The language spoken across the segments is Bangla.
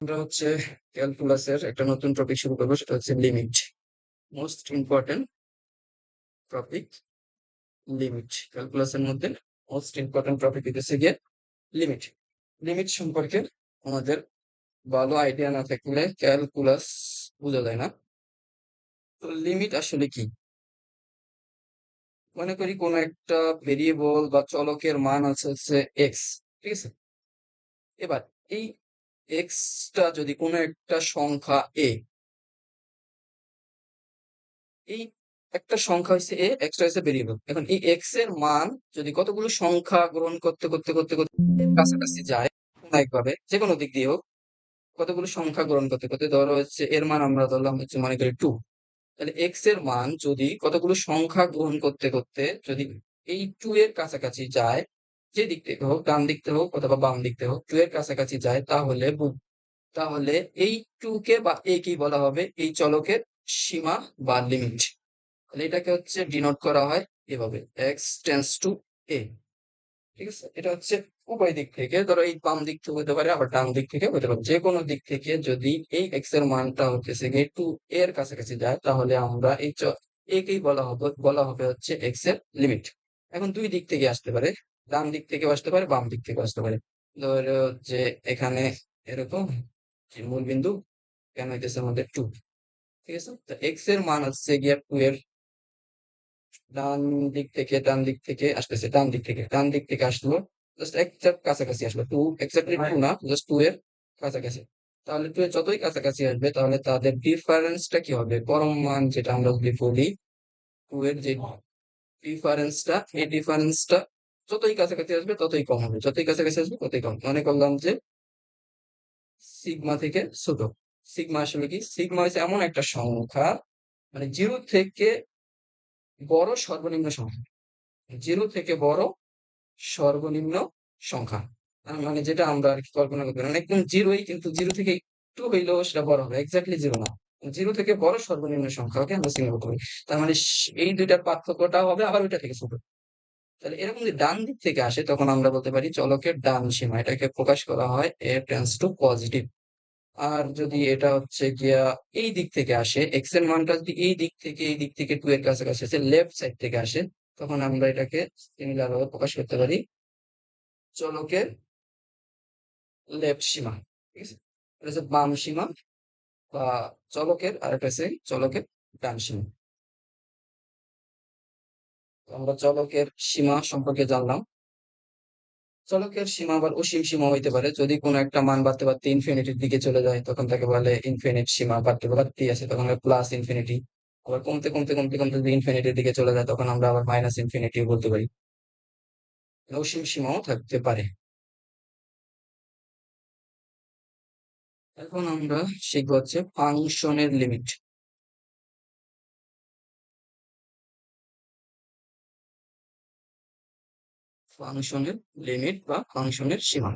আমরা হচ্ছে ক্যালকুলাসের একটা নতুন টপিক শুরু করবো, সেটা হচ্ছে limit. Most important topic limit. ক্যালকুলাসের মধ্যে মোস্ট ইম্পর্টেন্ট টপিক হচ্ছে গিয়ে লিমিট। লিমিট সম্পর্কে আমাদের ভালো আইডিয়া না থাকলে ক্যালকুলাস বোঝা যায় না। তো লিমিট আসলে কি? মনে করি কোনো একটা ভেরিয়েবল বা চলকের মান হচ্ছে এক্স, ঠিক আছে? এবার এই এক্সটা যদি কোনো একটা সংখ্যা এই একটা সংখ্যা হচ্ছে এক্সটা হচ্ছে ভেরিয়েবল। এখন এই এক্স এর মান যদি কতগুলো সংখ্যা গ্রহণ করতে করতে করতে করতে কাছাকাছি যায়, কোনো একভাবে যে কোনো দিক দিয়ে হোক, কতগুলো সংখ্যা গ্রহণ করতে করতে, ধরো হচ্ছে এর মান আমরা ধরলাম হচ্ছে মনে করি টু। তাহলে এক্স এর মান যদি কতগুলো সংখ্যা গ্রহণ করতে করতে যদি এই টু এর কাছাকাছি যায়, যে দিক থেকে হোক, ডান দিক থেকে হোক অথবা বাম দিক থেকে হোক, টু এর কাছাকাছি যায়, তাহলে এই টু কে বা এ কি বলা হবে? এই চলকের সীমা বা লিমিট। তাহলে এটাকে হচ্ছে ডিনোট করা হয় এভাবে, এক্স টেন্স টু এ। ঠিক আছে? এটা হচ্ছে উভয় দিক থেকে, ধরো এই বাম দিক থেকে হতে পারে, আবার ডান দিক থেকে হতে পারে, যে কোনো দিক থেকে যদি এই এক্স এর মানটা হচ্ছে গিয়ে টু এর কাছাকাছি যায়, তাহলে আমরা এই একেই বলা হবে হচ্ছে এক্স এর লিমিট। এখন দুই দিক থেকে আসতে পারে, ডান দিক থেকে আসতে পারে, বাম দিক থেকে আসতে পারে। ধরো যে এখানে এরকম যে মূল বিন্দু কেন হইতেছে আমাদের টু, ঠিক আছে? তো এক্স এর মান হচ্ছে গিয়ে টু এর ডান দিক থেকে আসতেছে, ডান দিক থেকে আসলো, জাস্ট একজাক্ট কাছাকাছি আসলো, টু এক্স্যাক্টলি টু না, জাস্ট টু এর কাছাকাছি। তাহলে টু এর যতই কাছাকাছি আসবে, তাহলে তাদের ডিফারেন্সটা কি হবে? পরম মান যেটা আমরা যদি বলি, টু এর যে ডিফারেন্সটা, এই ডিফারেন্সটা যতই কাছাকাছি আসবে ততই কম হবে, যতই কাছাকাছি আসবে ততই কম। মনে করলাম যে সিগমা থেকে ছোট। সিগমা আসলে কি? সিগমা হচ্ছে এমন একটা সংখ্যা, মানে জিরো থেকে বড় সর্বনিম্ন সংখ্যা, জিরো থেকে বড় সর্বনিম্ন সংখ্যা। মানে যেটা আমরা আর কি কল্পনা করতে পারি, একদম জিরোই, কিন্তু জিরো থেকে একটু হইলেও সেটা বড় হবে, এক্স্যাক্টলি জিরো না। জিরো থেকে বড় সর্বনিম্ন সংখ্যাকে আমরা চিহ্নিত করি। তার মানে এই দুইটার পার্থক্যটা হবে আবার ওইটা থেকে ছোট। তাহলে এরকম যদি ডান দিক থেকে আসে, তখন আমরা বলতে পারি চলকের ডান সীমা, এটাকে প্রকাশ করা হয় এ টেন্ডস টু পজিটিভ। আর যদি এটা হচ্ছে গিয়া এই দিক থেকে আসে, এক্স এর মানটা যদি এই দিক থেকে টু এর কাছাকাছি আসে, লেফট সাইড থেকে আসে, তখন আমরা এটাকে সিমিলার ভাবে প্রকাশ করতে পারি চলকের লেফট সীমা, ঠিক আছে? এটা হচ্ছে বাম সীমা বা চলকের, আর এটা হচ্ছে চলকের ডান সীমা। তো আমরা চলকের সীমা সম্পর্কে জানলাম। চলকের সীমা আবার অসীম সীমা হইতে পারে, যদি কোনো একটা মান বাড়তে বাড়তে ইনফিনিটির দিকে চলে যায়, তখন তাকে বলে ইনফিনিট সীমা। বাড়তে বাড়তেই আছে, তখন প্লাস ইনফিনিটি। আবার কমতে কমতে কমতে কমতে যদি ইনফিনিটির দিকে চলে যায়, তখন আমরা আবার মাইনাস ইনফিনিটিও বলতে পারি। অসীম সীমাও থাকতে পারে। এখন আমরা শিখবো হচ্ছে ফাংশনের লিমিট। ফাংশনের লিমিট বা ফাংশনের সীমা।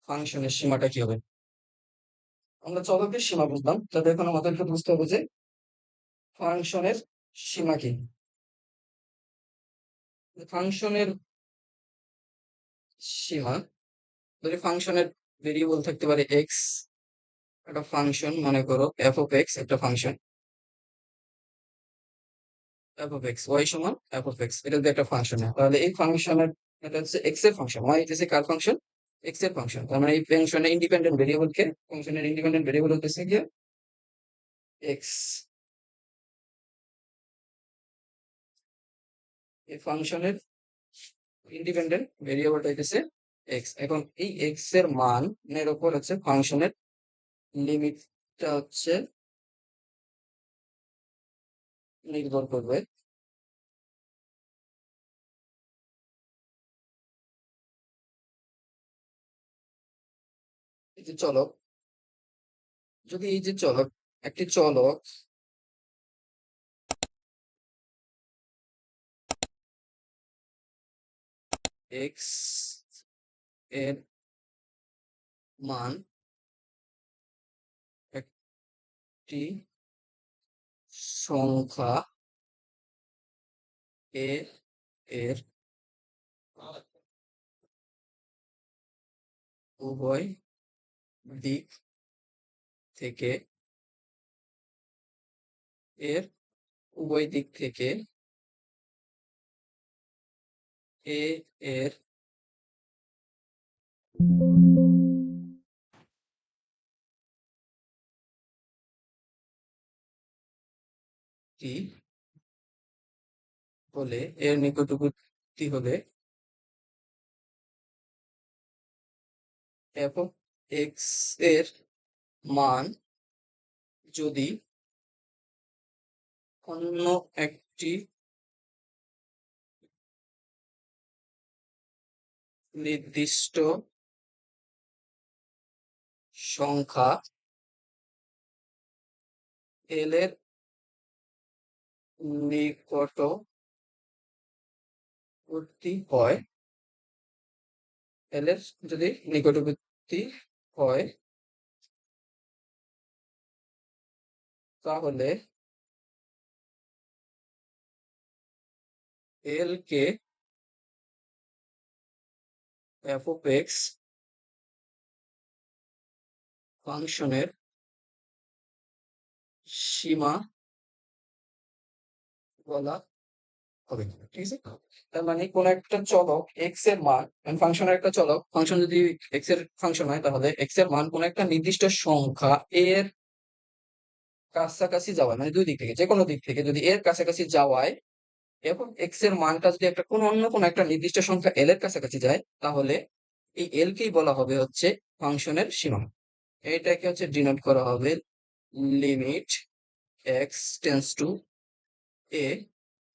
ফাংশনের সীমাটা কি হবে? আমরা চলকের সীমা বুঝলাম, তবে এখন আমাদেরকে বুঝতে হবে যে ফাংশনের সীমা কি। ফাংশনের সীমা, যদি ফাংশনের ভেরিয়েবল থাকতে পারে এক্স, একটা ফাংশন মনে করো এফ অফ এক্স, একটা function f of x, y সমান এফ অফ এক্স, এটা যদি একটা ফাংশন হয়, তাহলে এই ফাংশনের, এটা হচ্ছে এক্স এর ফাংশন, ওয়াই হচ্ছে কার ফাংশন? এক্স এর ফাংশন। তার মানে এই ফাংশনের ইন্ডিপেন্ডেন্ট ভেরিয়েবল কে? ফাংশনের ইন্ডিপেন্ডেন্ট ভেরিয়েবল হচ্ছে গিয়ে এক্স। এই ফাংশনের ইন্ডিপেন্ডেন্ট ভেরিয়েবলটা হইতেছে এক্স। এখন এই এক্স এর মানের উপর হচ্ছে ফাংশনের লিমিটটা হচ্ছে নির্ভর করবে। এই যে চলক, যদি এই যে চলক, একটি চলক এক্স এর মান একটি সংখ্যা এ এর উভয় দিক থেকে এর উভয় দিক থেকে এ এর কি হলে এর নিকটবর্তী হলে f of x এর মান যদি অন্য একটি নির্দিষ্ট সংখ্যা l এর নিকটবর্তী হয়, l এর যদি নিকটবর্তী হয় তাহলে l K f of x ফাংশনের সীমা বলা হবে, ঠিক আছে। তার মানে কোন একটা চলক এক্স এর মান, ফাংশনের একটা চলক ফাংশন যদি এক্স এর ফাংশন হয় তাহলে এক্স এর মান কোন একটা নির্দিষ্ট সংখ্যা এর কাছাকাছি যাওয়ায়, মানে দুই দিক থেকে যে কোনো দিক থেকে যদি এর কাছাকাছি যাওয়ায় এবং এক্স এর মানটা যদি একটা অন্য কোন একটা নির্দিষ্ট সংখ্যা এল এর কাছাকাছি যায় তাহলে এই এল কেই বলা হবে হচ্ছে ফাংশনের সীমা। এটাকে হচ্ছে ডিনোট করা হবে লিমিট এক্স টেন্স টু এ,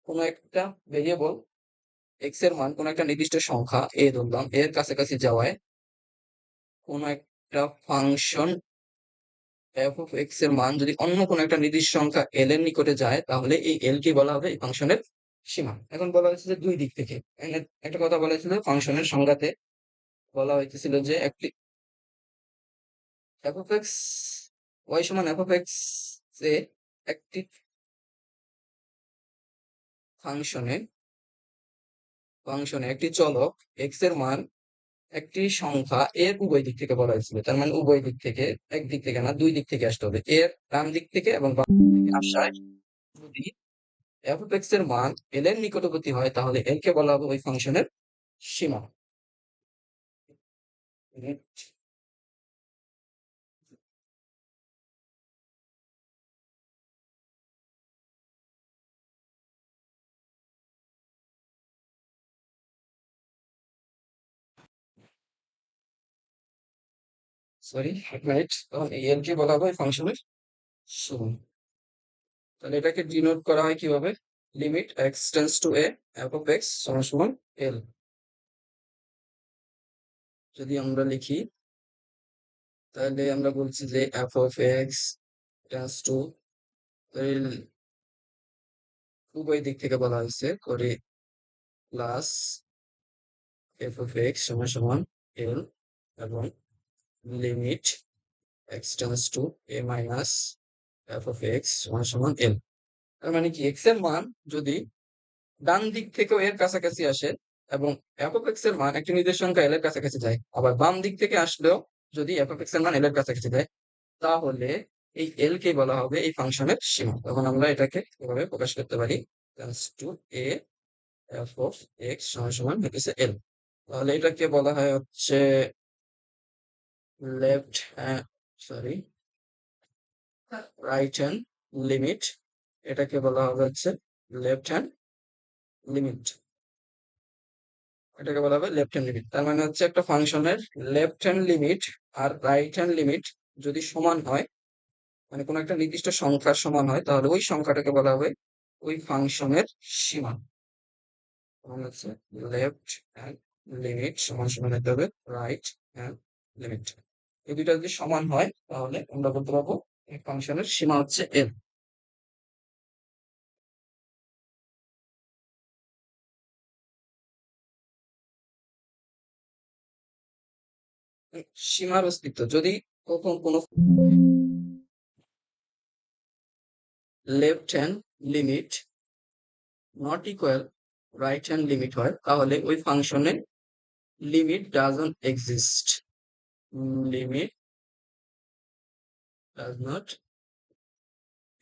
কোন একটা ভেরিয়েবল এক্স এর মান কোন একটা নির্দিষ্ট সংখ্যা এ ধরলাম এর কাছাকাছি যাওয়ায় কোন একটা ফাংশন এফ অফ এক্স এর মান যদি অন্য কোন একটা নির্দিষ্ট সংখ্যা এল এর নিকটে যায় তাহলে এই এল কে বলা হবে এই ফাংশনের সীমা। এখন বলা হয়েছে যে দুই দিক থেকে, এখানে একটা কথা বলা হয়েছিল ফাংশনের সংজ্ঞাতে বলা হইতেছিল যে একটি এফ অফ এক্স ওয়াই সমান এফ অফ এক্স এ একটি ফাংশনে ফাংশনে একটি চলক এক্স এর মান একটি সংখ্যা এর উভয় দিক থেকে বলা হয়েছিল, তার মানে উভয় দিক থেকে, এক দিক থেকে না দুই দিক থেকে আসতে হবে, এর ডান দিক থেকে এবং বাম দিক থেকে আসায় যদি এফ অফ এক্স এর মান এল এর নিকটবর্তী হয় তাহলে এল কে বলা হবে ওই ফাংশনের সীমা। সরি, এক মিনিট, তখন এই এল কে বলা হবে ওই ফাংশনের সীমা। তাহলে এটাকে ডিনোট করা হয় কিভাবে, limit X tends two a f of x সমান সমান এল। যদি আমরা লিখি তাহলে আমরা বলছি যে F of x tends two, উভয় দিক থেকে বলা হয়েছে করে প্লাস এফ অফ এক্স সমান সমান এল এবং limit X tends two A minus F of x সমান সমান এল। তার মানে কি এক্স এর মান যদি ডান দিক থেকেও এর কাছাকাছি আসে এবং এফ অফ এক্স এর মান একটি নির্দিষ্ট সংখ্যা এল এর কাছাকাছি যায়, আবার বাম দিক থেকে আসলেও যদি এফ অফ এক্স এর মান এল এর কাছাকাছি যায় তাহলে এই এল কে বলা হবে এই ফাংশনের সীমা। তখন আমরা এটাকে এভাবে প্রকাশ করতে পারি to a f of x সমান সমান হচ্ছে এল। তাহলে এটাকে বলা হয় হচ্ছে left hand, sorry, right hand limit. এটাকে বলা হবে হচ্ছে লেফট হ্যান্ড লিমিট, এটাকে বলা হবে লেফট হ্যান্ড লিমিট। তার মানে হচ্ছে একটা ফাংশনের লেফট হ্যান্ড লিমিট আর রাইট হ্যান্ড লিমিট যদি সমান হয়, মানে কোনো একটা নির্দিষ্ট সংখ্যার সমান হয় তাহলে ওই সংখ্যাটাকে বলা হবে ওই ফাংশনের সীমা। তখন হচ্ছে লেফট হ্যান্ড লিমিট সমান সমান হতে হবে রাইট হ্যান্ড লিমিট। এই দুইটা যদি সমান হয় তাহলে আমরা বলতে পারবো এই ফাংশনের সীমা হচ্ছে এল। সীমার অস্তিত্ব যদি কখন কোনো left hand limit not equal right hand limit হয় তাহলে ওই ফাংশনের limit doesn't exist. Limit does not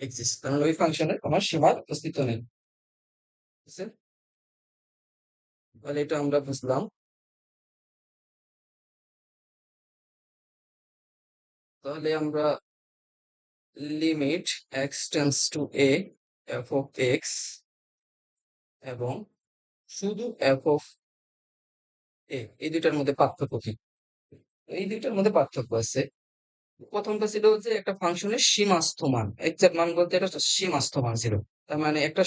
exist, কারণ ওই ফাংশনের কোনো সীমার অস্তিত্ব নেই। ঠিক আছে? তাহলে এটা আমরা বুঝলাম। তাহলে আমরা limit X tends two a f of x এবং শুধু এফ অফ এ, এই দুইটার মধ্যে পার্থক্য কি? এই দুইটার মধ্যে পার্থক্য আছে। প্রথমটা ছিল যে একটা ফাংশনের সীমাস্থ মান, এক্সাক্ট মান বলতে এটা হচ্ছে সীমাস্থ মান ছিল। তার মানে একটা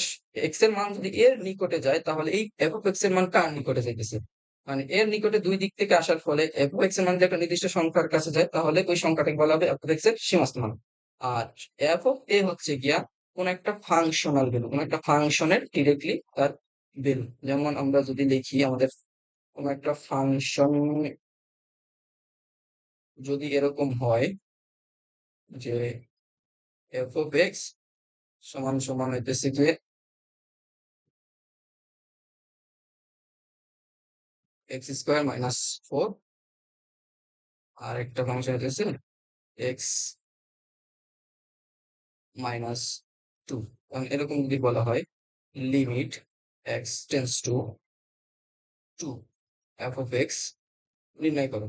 এক্স এর মান যদি এর নিকটে যায় তাহলে এই এফ অফ এক্স এর মান কার নিকটে যাইতেছে, মানে এর নিকটে দুই দিক থেকে আসার ফলে এফ অফ এক্স এর মান যদি একটা নির্দিষ্ট সংখ্যার কাছে যায় তাহলে ওই সংখ্যাটাকে বলা হবে এফ অফ এক্স এর সীমাস্থ মান। আর এফ অফ এ হচ্ছে গিয়া কোন একটা ফাংশনাল ভ্যালু, কোন একটা ফাংশনের ডিরেক্টলি তার ভ্যালু। যেমন আমরা যদি লিখি আমাদের কোন একটা ফাংশন যদি এরকম হয় যে এফ অফ এক্স সমান সমান হইতেছে যে এক্স স্কোয়ার মাইনাস 4, আর একটা ফাংশন হইতেছে এক্স মাইনাস 2। এরকম যদি বলা হয় limit X tends two 2 F of x নির্ণয় করো,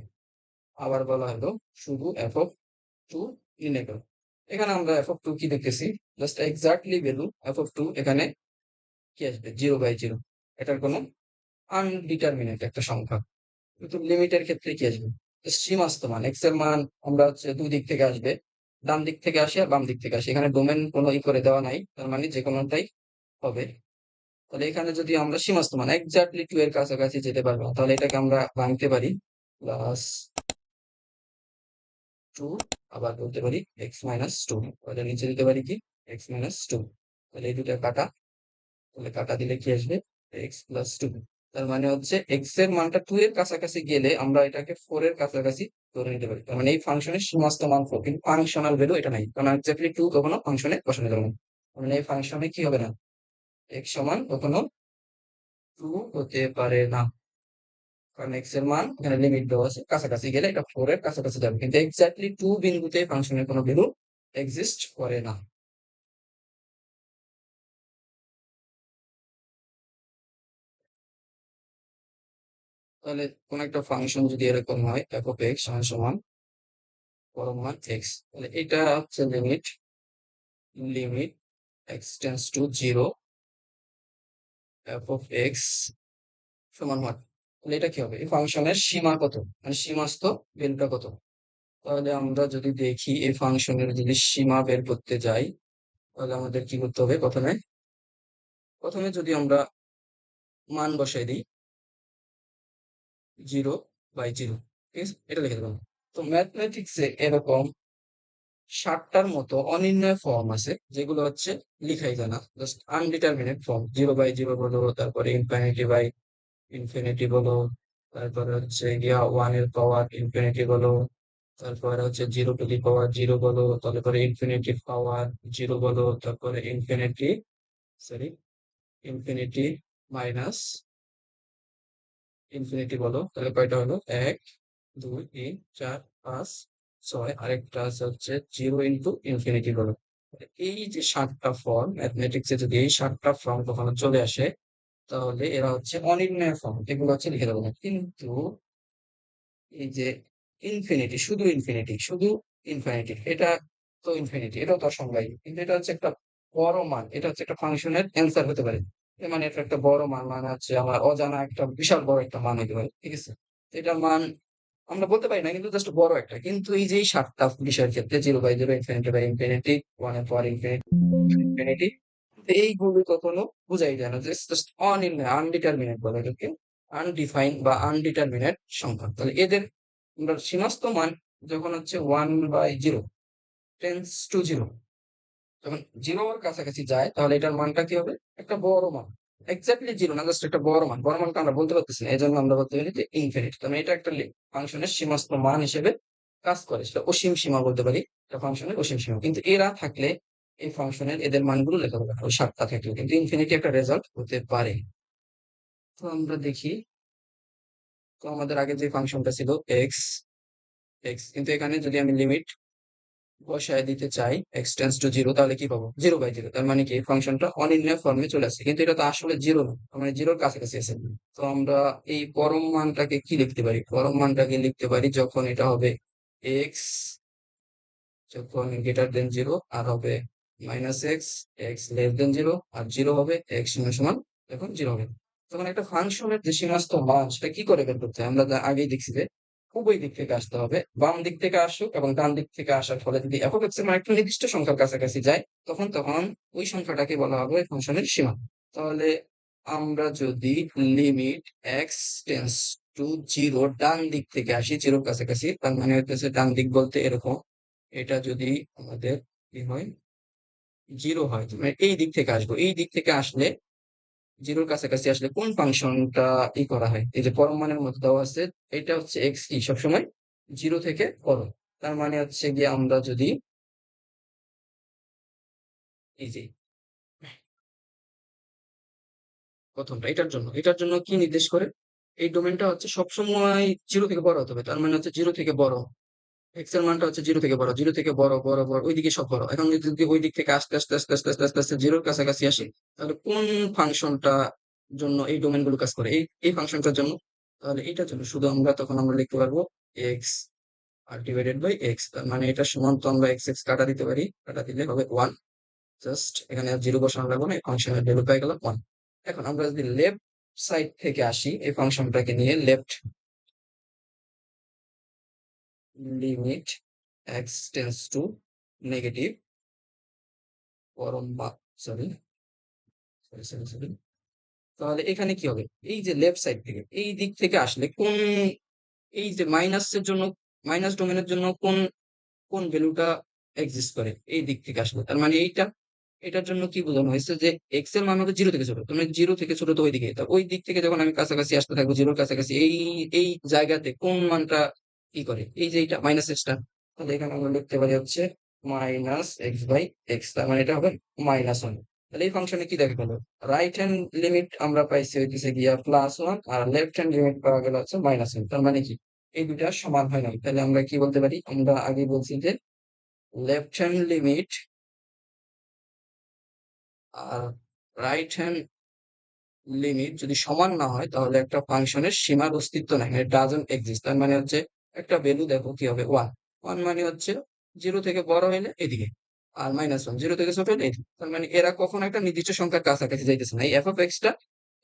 আবার বলা হলো শুধু এফ অফ 2 নির্ণয় করো। এখানে আমরা এফ অফ 2 কি দেখতেছি, just exactly value F of 2 এখানে কি আসবে 0/0, এটার কোনো আনডিটারমিনেট একটা সংখ্যা। কিন্তু লিমিটের ক্ষেত্রে কি আসবে সীমাস্থ মান, এক্স এর মান আমরা হচ্ছে দুই দিক থেকে আসবে, ডান দিক থেকে আসে আর বাম দিক থেকে আসে, এখানে ডোমেন কোনো করে দেওয়া নাই, তার মানে যে কোনোটাই হবে। তাহলে এখানে যদি আমরা সীমাস্থ মান এক্স্যাক্টলি 2 এর কাছাকাছি যেতে পারবো না, তাহলে এটাকে আমরা ভাঙতে পারি প্লাস 2, আবার বলতে পারি এক্স মাইনাস 2, তাহলে নিচে দিতে পারি কি এক্স মাইনাস 2। তাহলে এই দুটো কাটা, তাহলে কাটা দিলে কি আসবে এক্স প্লাস 2। তার মানে হচ্ছে এক্স এর মানটা 2 এর কাছাকাছি গেলে আমরা এটাকে 4 এর কাছাকাছি ধরে নিতে পারি। তার মানে এই ফাংশনের সীমাস্থ মান 4, কিন্তু ফাংশনাল ভ্যালু এটা নাই, কারণ এক্স্যাক্টলি 2 কখনো ফাংশনে বসানো যাবে না। তার মানে এই ফাংশনে কি হবে না, এক্স সমান কখনো 2 হতে পারে না, কারণ এক্স এর মান এখানে লিমিট দেওয়া আছে, কাছাকাছি গেলে এটা 4 এর কাছাকাছি যাবে, কিন্তু এক্স্যাক্টলি 2 বিন্দুতে ফাংশনের কোনো ভ্যালু এক্সিস্ট করে না। তাহলে কোন একটা ফাংশন যদি এরকম হয় এফ অফ এক্স সমান সমান পরম মান এক্স, তাহলে এটা হচ্ছে limit limit X tends two 0 F of x সমান 1। তাহলে এটা কি হবে, এই ফাংশনের সীমা কত, মানে সীমাস্থ ভ্যালুটা কত? তাহলে আমরা যদি দেখি এই ফাংশনের যদি সীমা বের করতে যাই তাহলে আমাদের কি করতে হবে, প্রথমে প্রথমে যদি আমরা মান বসাই দিই 0/0, ঠিক আছে, এটা লিখে দেবো। তো ম্যাথমেটিক্সে এরকম 60টার মতো অনির্ণয় ফর্ম আছে যেগুলো হচ্ছে লিখাই যায় না, জাস্ট আনডিটারমিনেট ফর্ম, 0/0 বলো, তারপরে ইনফিনিটি বলো, তারপরে হচ্ছে গিয়া 1 এর পাওয়ার ইনফিনিটি বলো, তারপরে হচ্ছে 0 টু দি পাওয়ার 0 বলো, তারপরে ইনফিনিটি পাওয়ার 0 বলো, তারপরে সরি ইনফিনিটি মাইনাস ইনফিনিটি বলো। তাহলে কয়টা হলো, 1 2 3 4 5 6, আরেকটা আছে হচ্ছে 0 ইনটু ইনফিনিটি বলো। এই যে 7টা ফর্ম ম্যাথমেটিক্সে, যদি এই 7টা ফর্ম কখনো চলে আসে তাহলে এরা হচ্ছে অনির্ণয় ফর্ম, এগুলো হচ্ছে লিখে দেবো না। কিন্তু এই যে ইনফিনিটি, শুধু ইনফিনিটি, শুধু ইনফিনিটি, এটা তো ইনফিনিটি, এটাও তো অসংজ্ঞায়ী, কিন্তু এটা হচ্ছে একটা বড় মান, এটা হচ্ছে একটা ফাংশনের অ্যান্সার হতে পারে। এর মানে এটা একটা বড় মান, মানে হচ্ছে আমার অজানা একটা বিশাল বড় একটা মান হতে পারে, ঠিক আছে। তো এটার মান আমরা বলতে পারি না, কিন্তু জাস্ট বড় একটা। কিন্তু এই যে এই 7টা বিষয়ের ক্ষেত্রে 0/0, ইনফিনিটি, 1 এর পাওয়ার ইনফিনিটি, এইগুলো কখনো বুঝাই যায় না, জাস্ট অনির্ণয়, আনডিটারমিনেট বলে এটাকে, আনডিফাইন বা আনডিটারমিনেট সংখ্যা। তাহলে এদের আমরা সীমাস্থ মান যখন হচ্ছে 1/0 টেন্স টু 0, যখন 0 এর কাছাকাছি যায় তাহলে এটার মানটা কি হবে, একটা বড় মান। এক্স্যাক্টলি 0 না, জাস্ট একটা বড় মান, বড় মানটা আমরা বলতে পারতেছি না, এই জন্য আমরা বলতে পারি যে ইনফিনিট। তাহলে এটা একটা ফাংশনের সীমাস্থ মান হিসেবে কাজ করে, সেটা অসীম সীমা বলতে পারি, একটা ফাংশনের অসীম সীমা। কিন্তু এরা থাকলে এই ফাংশনের এদের মানগুলো লেখা হবে না, ওই 7টা থাকলে কিন্তু ইনফিনিটি একটা রেজাল্ট হতে পারে। তো আমরা দেখি, তো আমাদের আগে যে ফাংশনটা ছিল এক্স এক্স, কিন্তু এখানে যদি আমি লিমিট বসায় দিতে চাই এক্স টেন্স টু জিরো, তাহলে কি পাবো? 0/0। তার মানে কি ফাংশনটা অনির্ণয় ফর্মে চলে আসছে, কিন্তু এটা তো আসলে জিরো না, মানে জিরোর কাছাকাছি আছে। তো আমরা এই পরম মানটাকে কি লিখতে পারি? পরম মানটাকে লিখতে পারি যখন এটা হবে এক্স, যখন গ্রেটার দেন জিরো, আর হবে minus X, X less than zero, আর জিরো হবে এক্স সমান সমান যখন জিরো হবে। তখন একটা ফাংশনের যে সীমাস্ত মান সেটা কি করে বের করতে হয়? আমরা আগেই দেখছি যে উভয় দিক থেকে আসতে হবে, বাম দিক থেকে আসুক এবং ডান দিক থেকে আসার ফলে যদি এফ অফ এক্স এর মান একটা নির্দিষ্ট সংখ্যার কাছাকাছি যায়, তখন ওই সংখ্যাটাকে বলা হবে ফাংশনের সীমা। তাহলে আমরা যদি limit X tends to zero ডান দিক থেকে আসি, জিরোর কাছাকাছি, তার মানে হচ্ছে ডান দিক বলতে এরকম, এটা যদি আমাদের কি হয়, জিরো হয়, মানে এই দিক থেকে আসবো, এই দিক থেকে আসলে জিরোর কাছাকাছি আসলে কোন ফাংশনটা করা হয়? এই যে পরম মানের মধ্যে দেওয়া আছে, এটা হচ্ছে এক্স কি সবসময় জিরো থেকে বড়। তার মানে হচ্ছে গিয়ে আমরা যদি এই যে প্রথমটা, এটার জন্য কি নির্দেশ করে? এই ডোমেনটা হচ্ছে সবসময় জিরো থেকে বড় হতে হবে, তার মানে হচ্ছে জিরো থেকে বড়, এক্স এর মানটা হচ্ছে জিরো থেকে বড়, জিরো থেকে বড় বড় বড় ওইদিকে সব বড়। এখন যদি ওই দিক থেকে আস্তে আস্তে আস্তে আস্তে আস্তে আস্তে আস্তে জিরোর কাছাকাছি আসে, তাহলে কোন ফাংশনটা জন্য এই ডোমেন গুলো কাজ করে? এই ফাংশনটার জন্য। তাহলে এটার জন্য শুধু আমরা লিখতে পারবো এক্স আর ডিভাইডেড বাই এক্স, তার মানে এটা সমান, তো আমরা এক্স এক্স কাটা দিতে পারি, কাটা দিলে হবে ওয়ান। জাস্ট এখানে আর জিরো বসানো লাগবে না, এই ফাংশনের ভ্যালু পেয়ে গেলাম ওয়ান। এখন আমরা যদি লেফট সাইড থেকে আসি এই ফাংশনটাকে নিয়ে, left limit X tends two negative পরম বা সরি সরি সরি সরি, তাহলে এখানে কি হবে? এই যে লেফট সাইড থেকে এই দিক থেকে আসলে কোন, এই যে মাইনাসের জন্য, মাইনাস ডোমেনের জন্য কোন কোন ভ্যালুটা এক্সিস্ট করে এই দিক থেকে আসলে, তার মানে এইটা, এটার জন্য কি বোঝানো হয়েছে যে এক্স এর মান হবে জিরো থেকে ছোট, তার মানে জিরো থেকে ছোট তো ওইদিকে, তা ওই দিক থেকে যখন আমি কাছাকাছি আসতে থাকবো জিরোর কাছাকাছি, এই এই জায়গাতে কোন মানটা কি করে? এই যে এটা মাইনাস এক্সটা, তাহলে এখানে আমরা লিখতে পারি হচ্ছে মাইনাস এক্স বাই এক্স, তার মানে এটা হবে মাইনাস ওয়ান। তাহলে এই ফাংশনে কি দেখা গেল? রাইট হ্যান্ড লিমিট আমরা পাইছি হইতেছে গিয়া প্লাস ওয়ান, আর লেফট হ্যান্ড লিমিট পাওয়া গেল হচ্ছে মাইনাস ওয়ান। তার মানে কি এই দুটা সমান হয় না? তাহলে আমরা কি বলতে পারি? আমরা আগে বলছি যে লেফট হ্যান্ড লিমিট আর রাইট হ্যান্ড লিমিট যদি সমান না হয়, তাহলে একটা ফাংশনের সীমার অস্তিত্ব নাই, মানে ডাজন্ট এক্সিস্ট। তার মানে হচ্ছে একটা ভ্যালু দেখো কি হবে, ওয়ান। ওয়ান মানে হচ্ছে জিরো থেকে বড় হইলে এদিকে, আর মাইনাস ওয়ান জিরো থেকে ছোট হলে এদিকে। তার মানে এরা কখনো একটা নির্দিষ্ট সংখ্যার কাছাকাছি যাইতেছে না। এই এফ অফ এক্সটা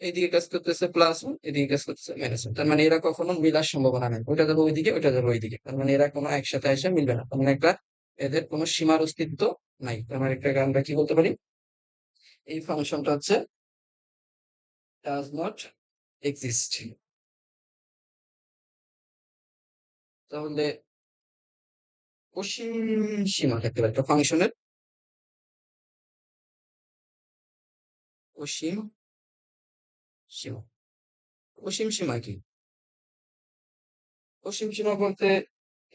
এইদিকে কাজ করতেছে প্লাস ওয়ান, এদিকে কাজ করতেছে মাইনাস ওয়ান, তার মানে এরা কখনো মিলার সম্ভাবনা নেই, ওইটা যাবে ওইদিকে, ওইটা যাবে ওইদিকে, তার মানে এরা কোনো একসাথে এসে মিলবে না, তার মানে একটা এদের কোনো সীমার অস্তিত্ব নাই। তার মানে একটা আমরা কি বলতে পারি? এই ফাংশনটা হচ্ছে ডাজ নট এক্সিস্ট। তাহলে অসীম সীমা থাকতে পারে একটা ফাংশনের, অসীম সীমা। অসীম সীমা কি? অসীম সীমা বলতে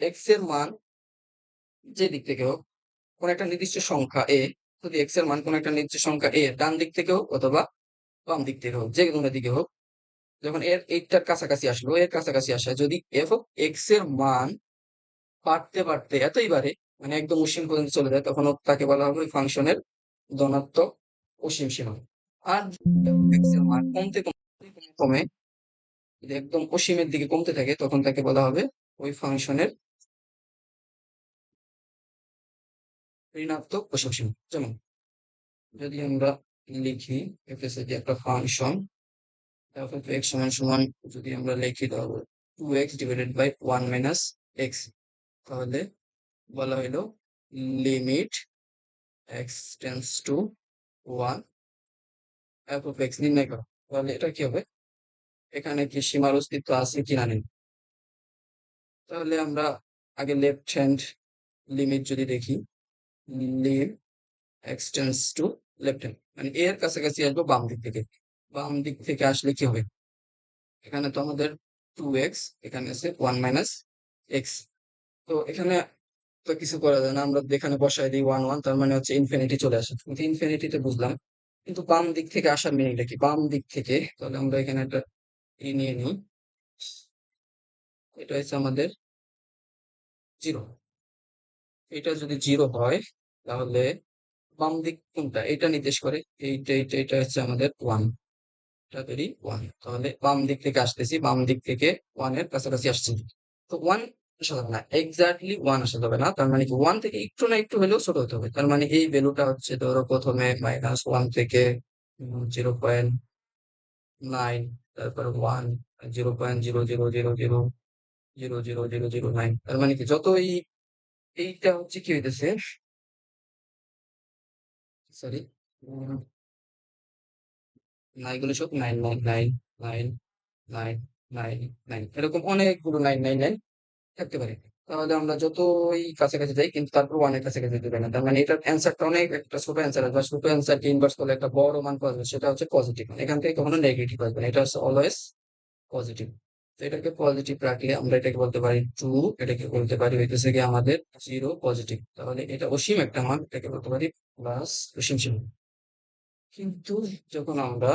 এক্স এর মান যে দিক থেকে হোক, কোন একটা নির্দিষ্ট সংখ্যা এ, যদি এক্স এর মান কোন একটা নির্দিষ্ট সংখ্যা এ ডান দিক থেকে হোক অথবা বাম দিক থেকে হোক, যে কোনো দিকে হোক, যখন এর এইটার কাছাকাছি আসলো, এর কাছাকাছি আসে যদি এফ অফ এক্স এর মান বাড়তে বাড়তে এতই বাড়ে, মানে একদম অসীম পর্যন্ত চলে যায়, তখন তাকে বলা হবে ওই ফাংশনের ধনাত্মক অসীম সীমা। আর এক্স এর মান কমতে কমতে কমে যদি একদম অসীমের দিকে কমতে থাকে, তখন তাকে বলা হবে ওই ফাংশনের ঋণাত্মক অসীম সীমা। যেমন যদি আমরা লিখি f যে একটা ফাংশন f অফ x সমান সমান, যদি আমরা লিখি তাহলে 2x divided by 1 minus x, তাহলে বলা হইলো limit x tends to 1 f of x নির্ণয় করা। তাহলে এটা কি হবে? এখানে কি সীমার অস্তিত্ব আছে কিনা নেই? তাহলে আমরা আগে লেফট হ্যান্ড লিমিট যদি দেখি, lim x tends to left hand, মানে এর কাছাকাছি আসবো বাম দিক থেকে। বাম দিক থেকে আসলে কি হবে? এখানে তো আমাদের 2x, এখানে আছে 1 মাইনাস এক্স, তো এখানে তো কিছু করা যায় না, আমরা এখানে বসাই দিই 1 1, তার মানে হচ্ছে ইনফিনিটি চলে আসে, কিন্তু ইনফিনিটিতে বুঝলাম, কিন্তু বাম দিক থেকে আসার মিনিংটা কি? বাম দিক থেকে, তাহলে আমরা এখানে একটা নিয়ে নিই, এটা হচ্ছে আমাদের জিরো। এটা যদি জিরো হয় তাহলে বাম দিক কোনটা এটা নির্দেশ করে, এইটা হচ্ছে আমাদের ওয়ান, এটা তৈরি ওয়ান, তাহলে বাম দিক থেকে আসতেছি, বাম দিক থেকে ওয়ান এর কাছাকাছি আসছি। তো ওয়ান আসা যাবে না, এক্স্যাক্টলি ওয়ান আসা যাবে না, তার মানে কি ওয়ান থেকে একটু না একটু হলেও ছোট হতে হবে, তার মানে এই ভ্যালুটা হচ্ছে ধরো প্রথমে -1 থেকে 0.9, তারপর ওয়ান, 0.00000009, তার মানে কি যতই এইটা হচ্ছে কি হইতেছে, সরি, না এগুলো সব nine nine nine nine nine nine nine, এরকম অনেকগুলো নাইন নাইন নাইন থাকতে পারে। তাহলে আমরা যতই কাছাকাছি যাই কিন্তু তারপর ওয়ানের কাছাকাছি যেতে পারি না, তার মানে এটার অ্যান্সারটা অনেক একটা ছোট অ্যান্সার আসবে, আর ছোট অ্যান্সারকে ইনভার্স করলে একটা বড় মান পাওয়া যাবে, সেটা হচ্ছে পজিটিভ, এখান থেকে কখনো নেগেটিভ আসবে না, এটা হচ্ছে অলওয়েজ পজিটিভ। তো এটাকে পজিটিভ রাখলে আমরা এটাকে বলতে পারি টু, এটাকে বলতে পারি হইতেছে কি আমাদের জিরো পজিটিভ, তাহলে এটা অসীম একটা মান, এটাকে বলতে পারি প্লাস অসীম সীমা। কিন্তু যখন আমরা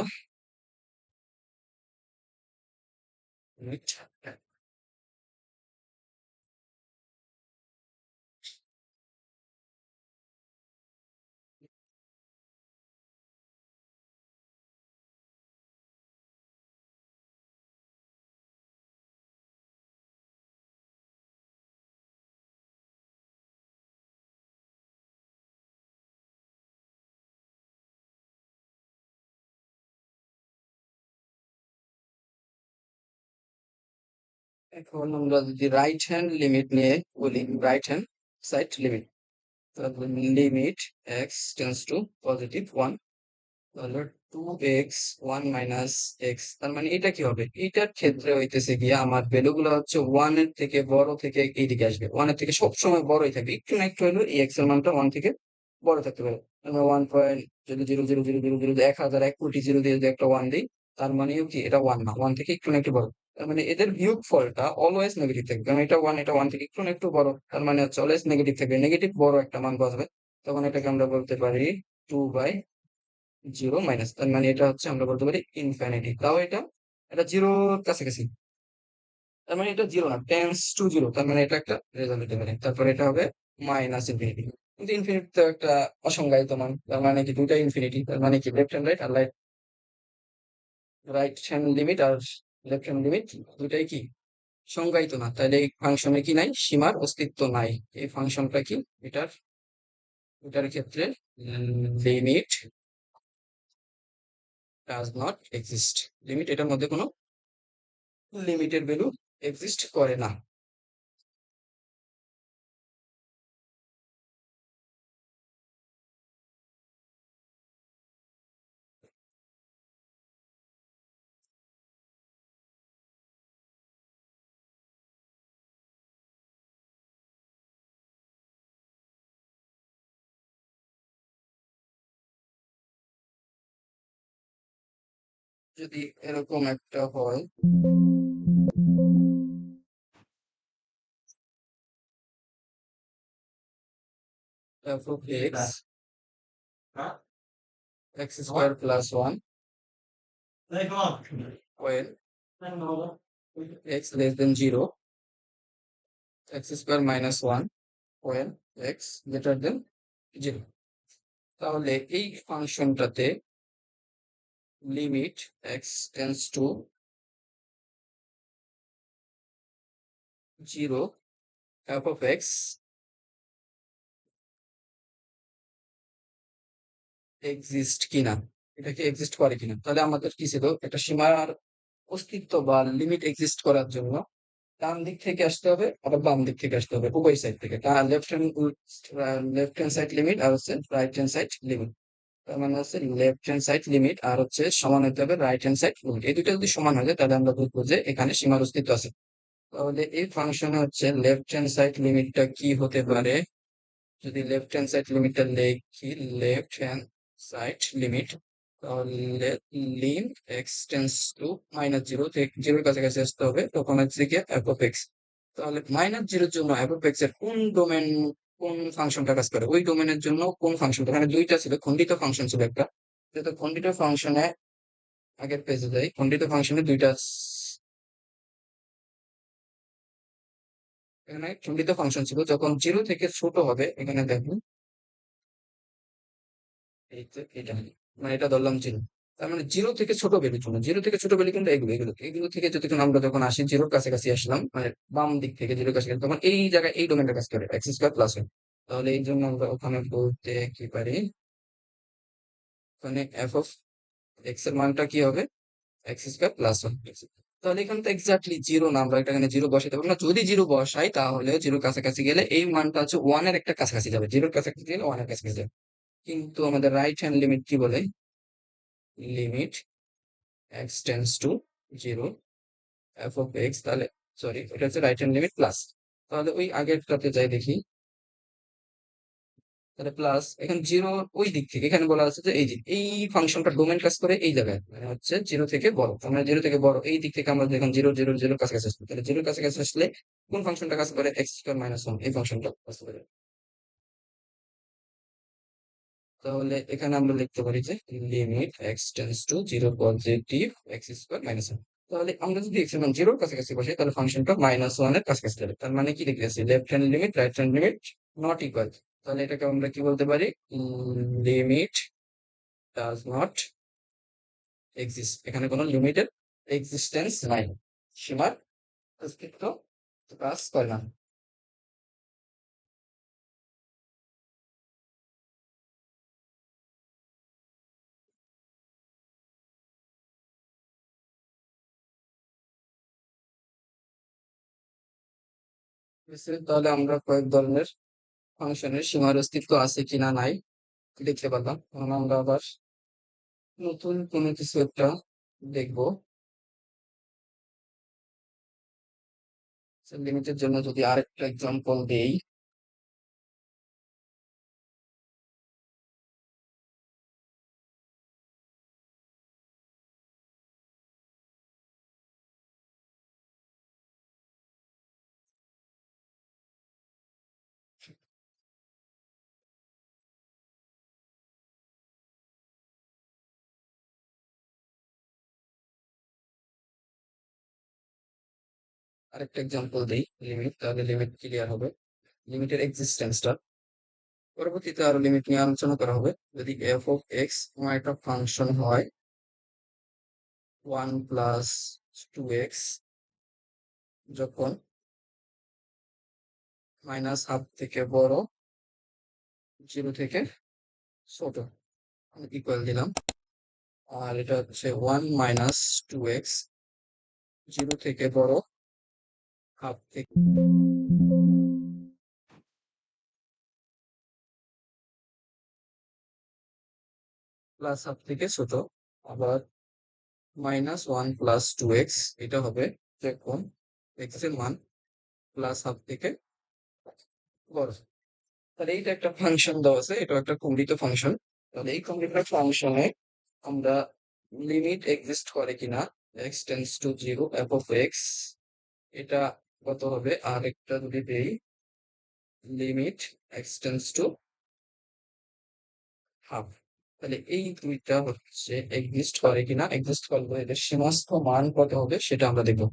এখন আমরা যদি রাইট হ্যান্ড লিমিট নিয়ে বলি, রাইট হ্যান্ড সাইড লিমিট, তাহলে limit X tends to positive one, তাহলে to X one minus X, তার মানে এটা কি হবে, এটার ক্ষেত্রে হইতেছে গিয়ে আমার ভ্যালু গুলো হচ্ছে ওয়ান এর থেকে বড় থেকে এইদিকে আসবে, ওয়ান এর থেকে সবসময় বড়ই থাকবে, একটু না একটু হলেও এই এক্স এর মানটা ওয়ান থেকে বড় থাকতে পারে। আমরা 1. যদি 0.0000 1000 1 কোটি জিরো দিয়ে যদি একটা ওয়ান দিই, তার মানেও কি এটা ওয়ান না, ওয়ান থেকে একটু না একটু বড়, তার মানে এদের বিয়োগ ফলটা অলওয়েজ নেগেটিভ থাকবে, কারণ এটা ওয়ান থেকে একটু না একটু বড়, তার মানে হচ্ছে অলওয়েজ নেগেটিভ থাকবে, নেগেটিভ বড় একটা মান বসবে, তখন এটাকে আমরা বলতে পারি 2/0 মাইনাস, তার মানে এটা হচ্ছে আমরা বলতে পারি ইনফিনিটি, তাও এটা এটা জিরোর কাছাকাছি, তার মানে এটা জিরো না, টেন্স টু জিরো, তার মানে এটা একটা রেজাল্ট হতে পারে, তারপর এটা হবে মাইনাস ইনফিনিটি। কিন্তু ইনফিনিটি তো একটা অসংজ্ঞায়িত মান, তার মানে কি দুইটা ইনফিনিটি, তার মানে কি লেফট হ্যান্ড রাইট আর রাইট হ্যান্ড লিমিট আর লেফট হ্যান্ড লিমিট দুইটাই কি সংজ্ঞায়িত না, তাহলে এই ফাংশনে কি নাই, সীমার অস্তিত্ব নাই, এই ফাংশনটা কি, এটার এটার ক্ষেত্রে limit does not exist, limit এটার মধ্যে কোনো লিমিটের ভ্যালু এক্সিস্ট করে না। যদি এরকম একটা হয়, f of x x square plus 1 when x less than 0, x square minus 1 when x greater than 0, তাহলে এই ফাংশনটাতে limit x tends to 0 f of x exist কিনা, এটা কি এক্সিস্ট করে কিনা, তাহলে আমাদের কি ছিল, একটা সীমার অস্তিত্ব বা লিমিট এক্সিস্ট করার জন্য ডান দিক থেকে আসতে হবে, আবার বাম দিক থেকে আসতে হবে, উভয় সাইড থেকে, লেফট হ্যান্ড সাইড লিমিট আর হচ্ছে রাইট হ্যান্ড সাইড লিমিট, তার মানে হচ্ছে লেফট হ্যান্ড সাইড লিমিট আর হচ্ছে সমান হতে হবে রাইট হ্যান্ড সাইড লিমিট, এই দুটো যদি সমান হয়ে যায় তাহলে আমরা বুঝবো যে এখানে সীমার অস্তিত্ব আছে। তাহলে এই ফাংশনে হচ্ছে লেফট হ্যান্ড সাইড লিমিটটা কি হতে পারে, যদি লেফট হ্যান্ড সাইড লিমিটটা লিখি, লেফট হ্যান্ড সাইড লিমিট, তাহলে লিম এক্স টেন্স টু -0 থেকে জিরোর কাছাকাছি আসতে হবে, তখন হচ্ছে গিয়ে এফ অফ এক্স, তাহলে -0-র জন্য এফ অফ এক্স এর কোন ডোমেন, কোন ফাংশনটা কাজ করে, ওই ডোমেনের জন্য কোন ফাংশনটা, মানে দুইটা ছিল, খণ্ডিত ফাংশন ছিল একটা, যেহেতু খণ্ডিত ফাংশনে আগের পেজে যাই, খণ্ডিত ফাংশনে দুইটা এখানে খণ্ডিত ফাংশন ছিল, যখন জিরো থেকে ছোট হবে এখানে দেখুন, এই যে এটা, মানে এটা ধরলাম জিরো, তার মানে জিরো থেকে ছোট ভ্যালুর জন্য, জিরো থেকে ছোট ভ্যালু কিন্তু এগুলো এগুলো এগুলো থেকে যতক্ষণ আমরা যখন আসি জিরোর কাছাকাছি আসলাম, মানে বাম দিক থেকে জিরোর কাছাকাছি, তখন এই জায়গায় এই ডোমেনটা কাজ করে এক্স স্কোয়ার প্লাস ওয়ান। তাহলে এই জন্য আমরা ওখানে বলতে কি পারি, ওখানে এফ অফ এক্স এর মানটা কি হবে, এক্স স্কোয়ার প্লাস ওয়ান। তাহলে এখানে তো এক্স্যাক্টলি জিরো না, আমরা এটা এখানে জিরো বসাতে পারবো না, যদি জিরো বসাই তাহলে জিরোর কাছাকাছি গেলে এই মানটা হচ্ছে ওয়ান এর একটা কাছাকাছি যাবে, জিরোর কাছাকাছি গেলে ওয়ান এর কাছাকাছি যাবে। কিন্তু আমাদের রাইট হ্যান্ড লিমিট কি বলে, limit X tends to zero F of x, তাহলে সরি এটা হচ্ছে রাইট হ্যান্ড লিমিট প্লাস, তাহলে ওই আগেরটাতে যাই দেখি, তাহলে প্লাস এখন জিরো ওই দিক থেকে এখানে বলা আছে যে এই যে এই ফাংশনটা ডোমেন কাজ করে এই জায়গায়, মানে হচ্ছে জিরো থেকে বড়, আমরা জিরো থেকে বড় এই দিক থেকে আমরা যখন জিরো জিরো জিরো কাছাকাছি আসবে, তাহলে জিরোর কাছাকাছি আসলে কোন ফাংশনটা কাজ করে, এক্স স্কোয়ার মাইনাস ওয়ান এই ফাংশনটা কাজ করে। তাহলে এখানে আমরা লিখতে পারি যে limit X tends to zero positive x square minus one. তাহলে আমরা যদি এক্স এর মান জিরোর কাছাকাছি বসাই তাহলে ফাংশনটা মাইনাস ওয়ান এর কাছাকাছি যাবে, তার মানে কি লিখেছি, left hand limit right hand limit not equal. তাহলে এটাকে আমরা কি বলতে পারি, লিমিট ডাজ নট এক্সিস্ট, এখানে কোনো লিমিটের এক্সিস্টেন্স নাই, সীমার অস্তিত্ব কাজ করে না। তাহলে আমরা কয়েক ধরনের ফাংশনের সীমার অস্তিত্ব আছে কিনা নাই দেখতে পারলাম। এখন আমরা আবার নতুন কোনো কিছু একটা দেখবো। লিমিটের জন্য যদি আরেকটা এক্সাম্পল দেই, লিমিট, তাহলে লিমিট ক্লিয়ার হবে, লিমিটের এক্সিস্টেন্সটা পরবর্তীতে আরো লিমিট নিয়ে আলোচনা করা হবে। যদি এফ অফ এক্স কোনো একটা ফাংশন হয় ওয়ান প্লাস টু এক্স, যখন মাইনাস হাফ থেকে বড় জিরো থেকে ছোট, ইকুয়াল দিলাম, আর এটা হচ্ছে one minus two x zero থেকে বড় হাফ থেকে প্লাস হাফ থেকে ছোট, আবার minus one plus two x, এটা হবে যখন এক্স এর মান প্লাস হাফ থেকে বড়। তাহলে এইটা একটা ফাংশন দেওয়া আছে, এটা একটা খণ্ডিত ফাংশন। তাহলে এই খণ্ডিত ফাংশনে আমরা লিমিট এক্সিস্ট করে কিনা, x tends to zero F of x, এটা কত হবে, আর একটা যদি দেই limit X tends to half, তাহলে এই দুইটা হচ্ছে এক্সিস্ট করে কিনা, এক্সিস্ট করলে এদের সীমাস্থ মান কত হবে সেটা আমরা দেখবো।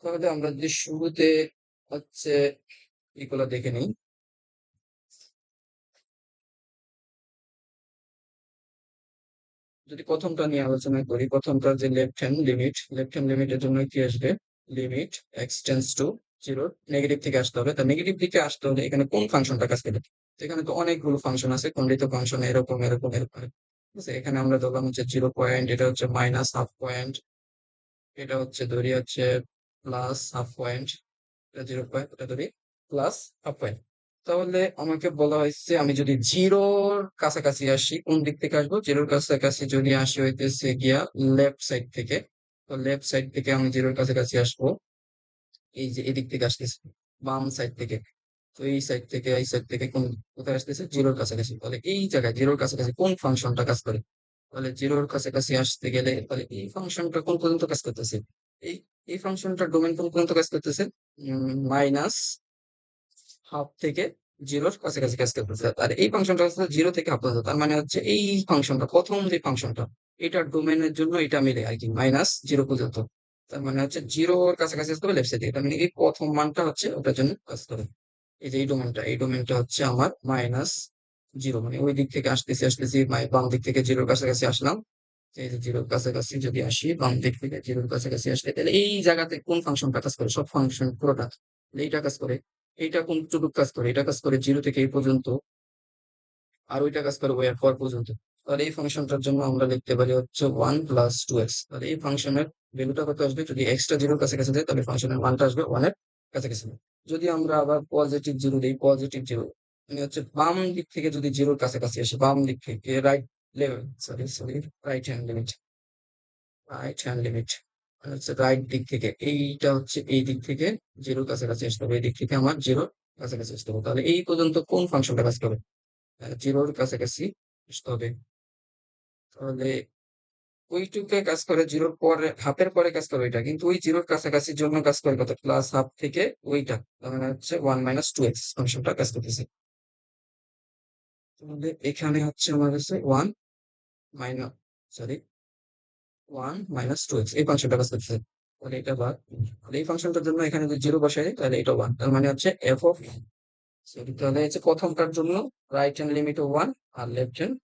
তাহলে আমরা যদি শুরুতে হচ্ছে এগুলো দেখে নিই, যদি প্রথমটা নিয়ে আলোচনা করি, প্রথমটা যে left hand limit, left hand লিমিটের জন্য কি আসবে, limit X tends to zero, negative থেকে আসতে হবে, তা নেগেটিভ দিকে আসতে হলে এখানে কোন ফাংশনটা কাজ করবে, তো এখানে তো অনেকগুলো ফাংশন আছে, খণ্ডিত ফাংশন এরকম এরকম এরকম, ঠিক আছে, এখানে আমরা ধরলাম হচ্ছে জিরো পয়েন্ট, এটা হচ্ছে মাইনাস হাফ পয়েন্ট, এটা হচ্ছে ধরি হচ্ছে প্লাস হাফ পয়েন্ট, এটা জিরো পয়েন্ট, এটা ধরি প্লাস হাফ পয়েন্ট। তাহলে আমাকে বলা হয়েছে আমি যদি জিরোর কাছাকাছি আসি, কোন দিক থেকে আসবো, জিরোর কাছাকাছি যদি আসি হইতেছে গিয়া লেফট সাইড থেকে, তো লেফট সাইড থেকে আমি জিরোর কাছাকাছি আসবো, এই যে এদিক থেকে আসতেছে বাম সাইড থেকে, তো এই সাইড থেকে এই সাইড থেকে কোন কোথায় আসতেছে, জিরোর কাছাকাছি, তাহলে এই জায়গায় জিরোর কাছাকাছি কোন ফাংশনটা কাজ করে, তাহলে জিরোর কাছাকাছি আসতে গেলে তাহলে এই ফাংশনটা কোন পর্যন্ত কাজ করতেছে, এই এই ফাংশনটার ডোমেন কোন পর্যন্ত কাজ করতেছে, মাইনাস হাফ থেকে জিরোর কাছাকাছি কাজ করতেছে, আর এই ফাংশনটা হচ্ছে জিরো থেকে হাফ পর্যন্ত, তার মানে হচ্ছে এই ফাংশনটা প্রথম যে ফাংশনটা এটার ডোমেনের জন্য এটা মিলে আর কি মাইনাস জিরো পর্যন্ত। তার মানে হচ্ছে জিরোর কাছাকাছি আসতে হবে লেফট সাইড থেকে, তার মানে এই প্রথম মানটা হচ্ছে ওটার জন্য কাজ করে। এই যে এই ডোমেনটা হচ্ছে আমার -0, মানে ওই দিক থেকে আসতেছি বাম দিক থেকে জিরোর কাছাকাছি আসলাম। এই যে জিরোর কাছাকাছি যদি আসি, বাম দিক থেকে জিরোর কাছাকাছি আসলে তাহলে এই জায়গাতে কোন ফাংশনটা কাজ করে, সব ফাংশন পুরোটা, তাহলে এইটা কাজ করে। এইটা কোন চতুক কাজ করে, এটা কাজ করে জিরো থেকে এই পর্যন্ত, আর ওইটা কাজ করে ওই এর পর পর্যন্ত। তাহলে এই ফাংশনটার জন্য আমরা লিখতে পারি হচ্ছে 1 + 2x। তাহলে এই ফাংশনের ভ্যালুটা কত আসবে, যদি এক্সটা জিরোর কাছাকাছি যায় তাহলে ফাংশনের মানটা আসবে 1 এর কাছাকাছি। যদি আমরা আবার পজিটিভ জিরো দিই, পজিটিভ জিরো মানে হচ্ছে বাম দিক থেকে যদি জিরোর কাছাকাছি আসে, বাম দিক থেকে right level, sorry right hand limit মানে হচ্ছে রাইট দিক থেকে, এইটা হচ্ছে এই দিক থেকে জিরোর কাছাকাছি আসতে হবে, এই দিক থেকে আমার জিরোর কাছাকাছি আসতে হবে। তাহলে এই পর্যন্ত কোন ফাংশনটা কাজ করবে, জিরোর কাছাকাছি আসতে হবে। তাহলে ওইটুকে কাজ করে জিরোর পরে, হাফের পরে কাজ করে ওইটা, কিন্তু ওই জিরোর কাছাকাছির জন্য কাজ করে কত, প্লাস হাফ থেকে ওইটা, তার মানে হচ্ছে 1 - 2x ফাংশনটা কাজ করতেছে। তাহলে এখানে হচ্ছে আমার কাছে মাইনাস সরি 1 - 2x এই ফাংশনটা কাজ করতেছে। তাহলে এটা বাদ, তাহলে এই ফাংশনটার জন্য এখানে যদি জিরো বসাই দিই, তাহলে এটা 1, তার মানে হচ্ছে এফ অফ সরি, তাহলে হচ্ছে প্রথমটার জন্য রাইট হ্যান্ড লিমিটও 1, আর লেফট হ্যান্ড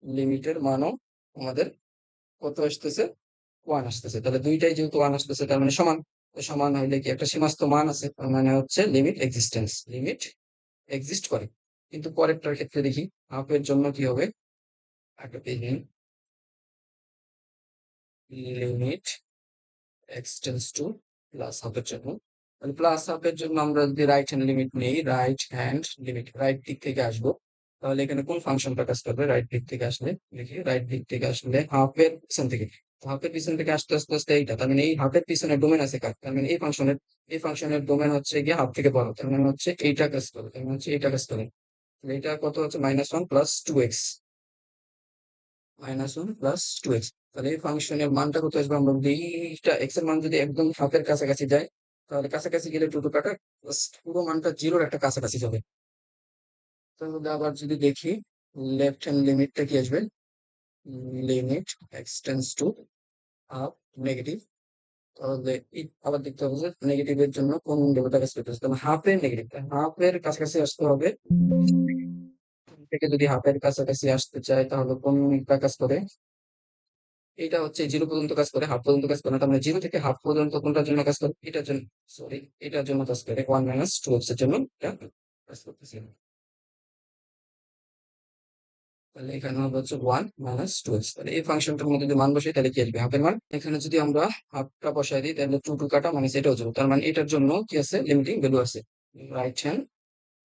লিমিটের মানও আমাদের কত আসতেছে, 1 আসতেছে। তাহলে দুইটাই যেহেতু 1 আসতেছে তার মানে সমান। তো সমান হইলে কি একটা সীমাস্ত মান আছে, তার মানে হচ্ছে লিমিট এক্সিস্ট করে। কিন্তু পরেরটার ক্ষেত্রে দেখি, হাফের জন্য কি হবে, একটা পেজ নিন, লিমিট এক্সটেন্স টু প্লাস হাফের জন্য। তাহলে প্লাস হাফের জন্য আমরা যদি রাইট হ্যান্ড লিমিট নেই, রাইট দিক থেকে আসবো, তাহলে এখানে কোন ফাংশনটা কাজ করবে, রাইট দিক থেকে আসলে দেখি, রাইট দিক থেকে আসলে হাফের পিছন থেকে, হাফের পিছন থেকে আসতে আস্তে আস্তে এইটা, তার মানে এই হাফের পিছনে ডোমেন আছে কার, তার মানে এই ফাংশনের ডোমেন হচ্ছে গিয়ে হাফ থেকে বড়, তার মানে হচ্ছে এইটা কাজ করে, তার মানে হচ্ছে এইটা কাজ করে। তাহলে এটা কত হচ্ছে -1 + 2x, -1 + 2x। তাহলে এই ফাংশনের মানটা কত আসবে, আমরা যদি এইটা এক্স এর মান যদি একদম হাফের কাছাকাছি যায়, তাহলে কাছাকাছি গেলে টু টু কাটা, পুরো মানটা জিরোর একটা কাছাকাছি যাবে। তাহলে আবার যদি দেখি লেফট হ্যান্ড লিমিটটা কি আসবে, লিমিট এক্সটেন্স টু হাফ নেগেটিভ। তাহলে আবার দেখতে হবে যে নেগেটিভের জন্য কোন ভ্যালুটা কাজ করতেছে, তাহলে হাফের কাছাকাছি আসতে হবে। থেকে যদি হাফের কাছাকাছি আসতে চাই তাহলে কোনটা কাজ করে, এটা হচ্ছে জিরো পর্যন্ত কাজ করে, হাফ পর্যন্ত কাজ করে না, তার মানে জিরো থেকে হাফ পর্যন্ত কোনটার জন্য কাজ করে, এটার জন্য, সরি এটার জন্য কাজ করে, 1 - 2x এর জন্য এটা কাজ করতেছে। তাহলে এখানে হবে হচ্ছে 1 - 2x। তাহলে এই ফাংশনটার মধ্যে যদি মান বসাই তাহলে কি আসবে, হাফের মান। এখানে যদি আমরা হাফটা বসাই দিই তাহলে টু টু কাটা মানে এটাও যাবে, তার মানে এটার জন্য কি আছে, লিমিটিং ভ্যালু আছে। রাইট হ্যান্ড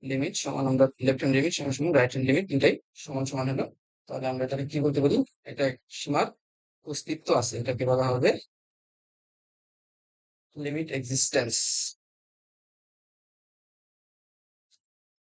লিমিট সমান, আমরা লেফট হ্যান্ড লিমিট সমান সমান রাইট হ্যান্ড লিমিট দুটাই সমান সমান হলো। তাহলে আমরা এটাকে কি বলতে পারি, এটা সীমার অস্তিত্ব আছে, এটাকে বলা হবে লিমিট এক্সিস্টেন্স।